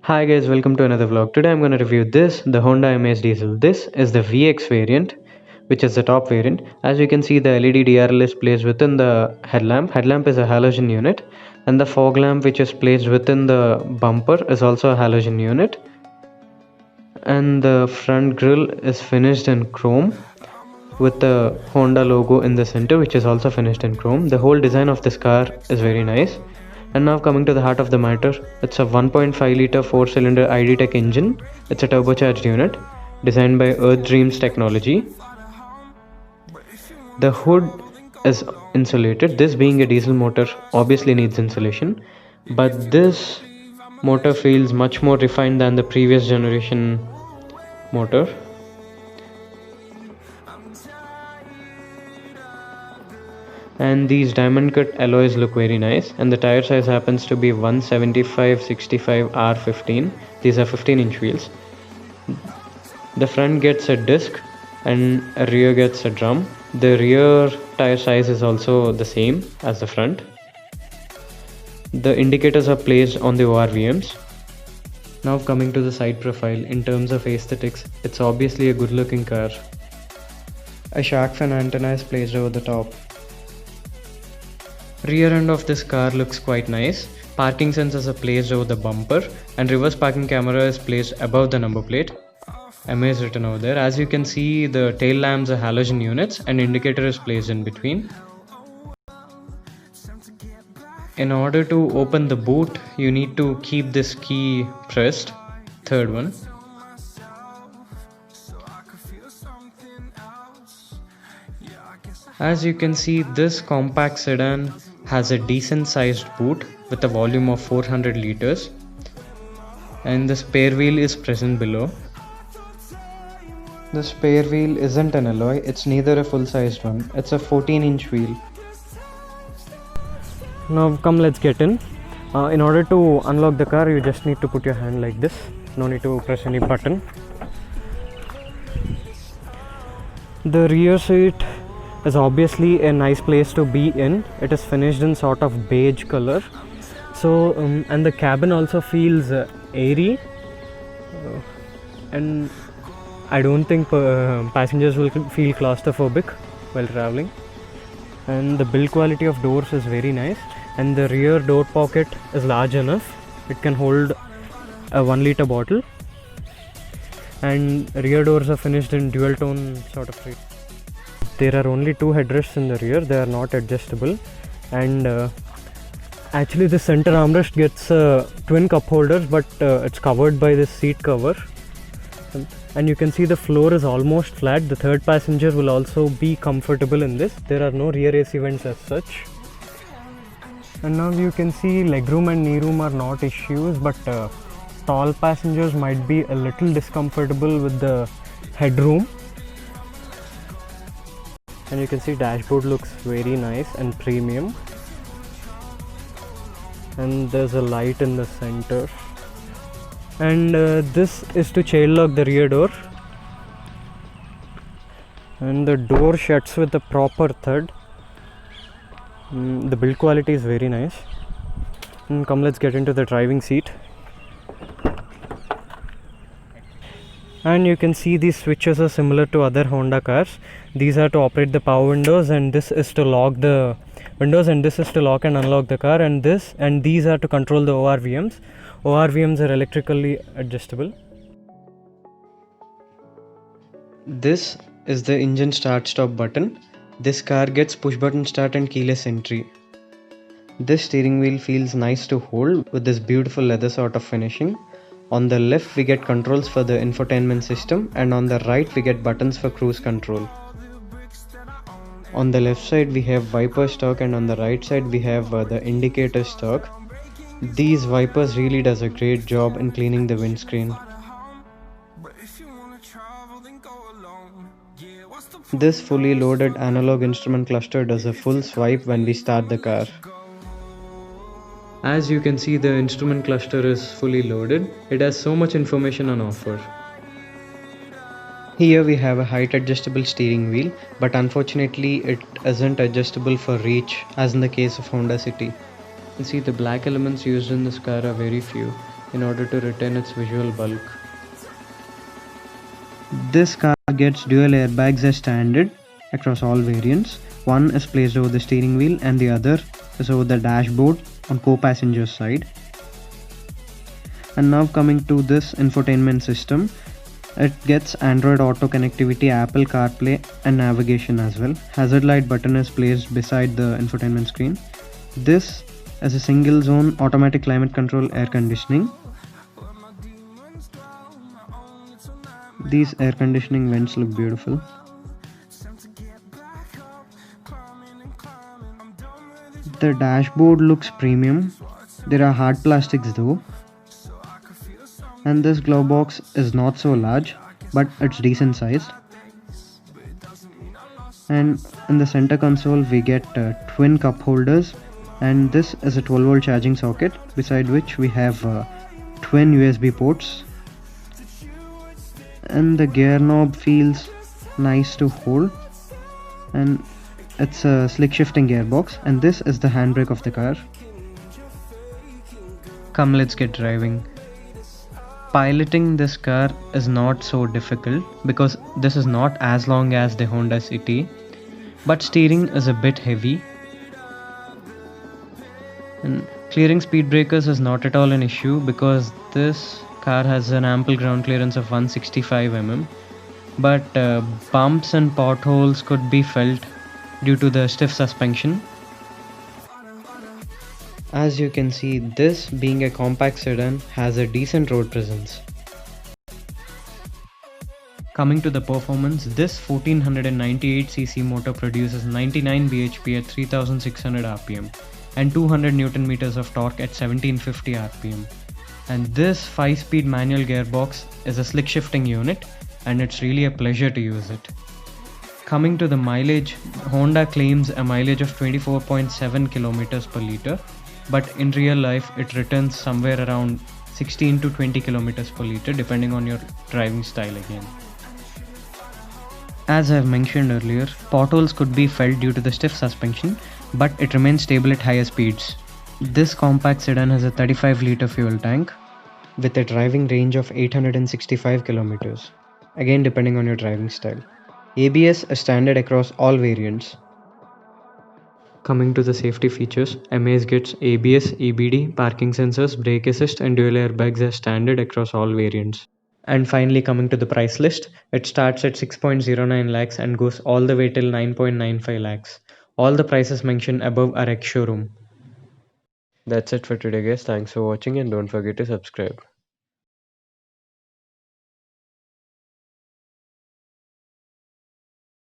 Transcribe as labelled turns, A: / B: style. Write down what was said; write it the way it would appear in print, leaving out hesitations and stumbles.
A: Hi guys, welcome to another vlog. Today I'm going to review the Honda Amaze diesel. This is the VX variant, which is the top variant. As you can see, the LED DRL is placed within the headlamp. Headlamp is a halogen unit, and the fog lamp, which is placed within the bumper, is also a halogen unit. And the front grille is finished in chrome with the Honda logo in the center, which is also finished in chrome. The whole design of this car is very nice. And now coming to the heart of the matter, it's a 1.5 liter 4-cylinder ID Tech engine. It's a turbocharged unit designed by Earth Dreams technology. The hood is insulated. This being a diesel motor obviously needs insulation, but this motor feels much more refined than the previous generation motor. And these diamond cut alloys look very nice, and the tire size happens to be 175/65 R15. These are 15-inch wheels. The front gets a disc and a rear gets a drum. The rear tire size is also the same as the front. The indicators are placed on the ORVMs. Now coming to the side profile, in terms of aesthetics, it's obviously a good looking car. A shark fin antenna is placed over the top. Rear end of this car looks quite nice. Parking sensors are placed over the bumper, and reverse parking camera is placed above the number plate. Amaze written over there. As you can see, the tail lamps are halogen units and indicator is placed in between. In order to open the boot, you need to keep this key pressed, third one. As you can see, this compact sedan has a decent sized boot with a volume of 400 liters, and the spare wheel is present below. The spare wheel isn't an alloy, it's neither a full sized one, it's a 14-inch wheel. Now come, let's get in. In order to unlock the car, you just need to put your hand like this, no need to press any button. The rear seat is obviously a nice place to be in. It is finished in sort of beige color, so and the cabin also feels airy, and I don't think passengers will feel claustrophobic while traveling. And the build quality of doors is very nice, and the rear door pocket is large enough. It can hold a 1 liter bottle, and rear doors are finished in dual tone sort of treatment. There are only 2 headrests in the rear, they are not adjustable, and actually the center armrest gets twin cup holders, but it's covered by this seat cover, and you can see the floor is almost flat. The third passenger will also be comfortable in this. There are no rear AC vents as such. And now you can see legroom and knee room are not issues, but tall passengers might be a little discomfortable with the headroom. And you can see dashboard looks very nice and premium, and there's a light in the center, and this is to child lock the rear door, and the door shuts with a proper thud. The build quality is very nice. And come, let's get into the driving seat. And you can see these switches are similar to other Honda cars. These are to operate the power windows, and this is to lock the windows, and this is to lock and unlock the car, and these are to control the ORVMs. ORVMs are electrically adjustable. This is the engine start stop button. This car gets push button start and keyless entry. This steering wheel feels nice to hold with this beautiful leather sort of finishing. On the left we get controls for the infotainment system, and on the right we get buttons for cruise control. On the left side we have wiper stock, and on the right side we have the indicator stock. These wipers really does a great job in cleaning the windscreen. This fully loaded analog instrument cluster does a full swipe when we start the car. As you can see, the instrument cluster is fully loaded. It has so much information on offer. Here we have a height adjustable steering wheel, but unfortunately it isn't adjustable for reach as in the case of Honda City. You see, the black elements used in this car are very few. in order to retain its visual bulk. This car gets dual airbags as standard across all variants. One is placed over the steering wheel and the other is over the dashboard on co-passenger side. And now coming to this infotainment system, it gets Android Auto connectivity, Apple CarPlay and navigation as well. Hazard light button is placed beside the infotainment screen. This is a single zone automatic climate control air conditioning. These air conditioning vents look beautiful. The dashboard looks premium. There are hard plastics though. And this glove box is not so large, but it's decent sized. And in the center console we get twin cup holders, and this is a 12-volt charging socket, beside which we have twin USB ports. And the gear knob feels nice to hold, and it's a slick shifting gearbox, and this is the handbrake of the car. Come, let's get driving. Piloting this car is not so difficult because this is not as long as the Honda City, but steering is a bit heavy, and clearing speed breakers is not at all an issue because this car has an ample ground clearance of 165 mm, but bumps and potholes could be felt due to the stiff suspension. As you can see, this being a compact sedan has a decent road presence. Coming to the performance, this 1498cc motor produces 99 bhp at 3600 rpm and 200 Newton meters of torque at 1750 rpm. And this 5-speed manual gearbox is a slick shifting unit, and it's really a pleasure to use it. Coming to the mileage, Honda claims a mileage of 24.7 kilometers per liter, but in real life it returns somewhere around 16 to 20 kilometers per liter depending on your driving style again. As I've mentioned earlier, potholes could be felt due to the stiff suspension, but it remains stable at higher speeds. This compact sedan has a 35-liter fuel tank with a driving range of 865 kilometers, again depending on your driving style. ABS is standard across all variants. Coming to the safety features, Amaze gets ABS, EBD, parking sensors, brake assist and dual airbags as standard across all variants. And finally, coming to the price list, it starts at 6.09 lakhs and goes all the way till 9.95 lakhs. All the prices mentioned above are ex-showroom. That's it for today guys, thanks for watching and don't forget to subscribe.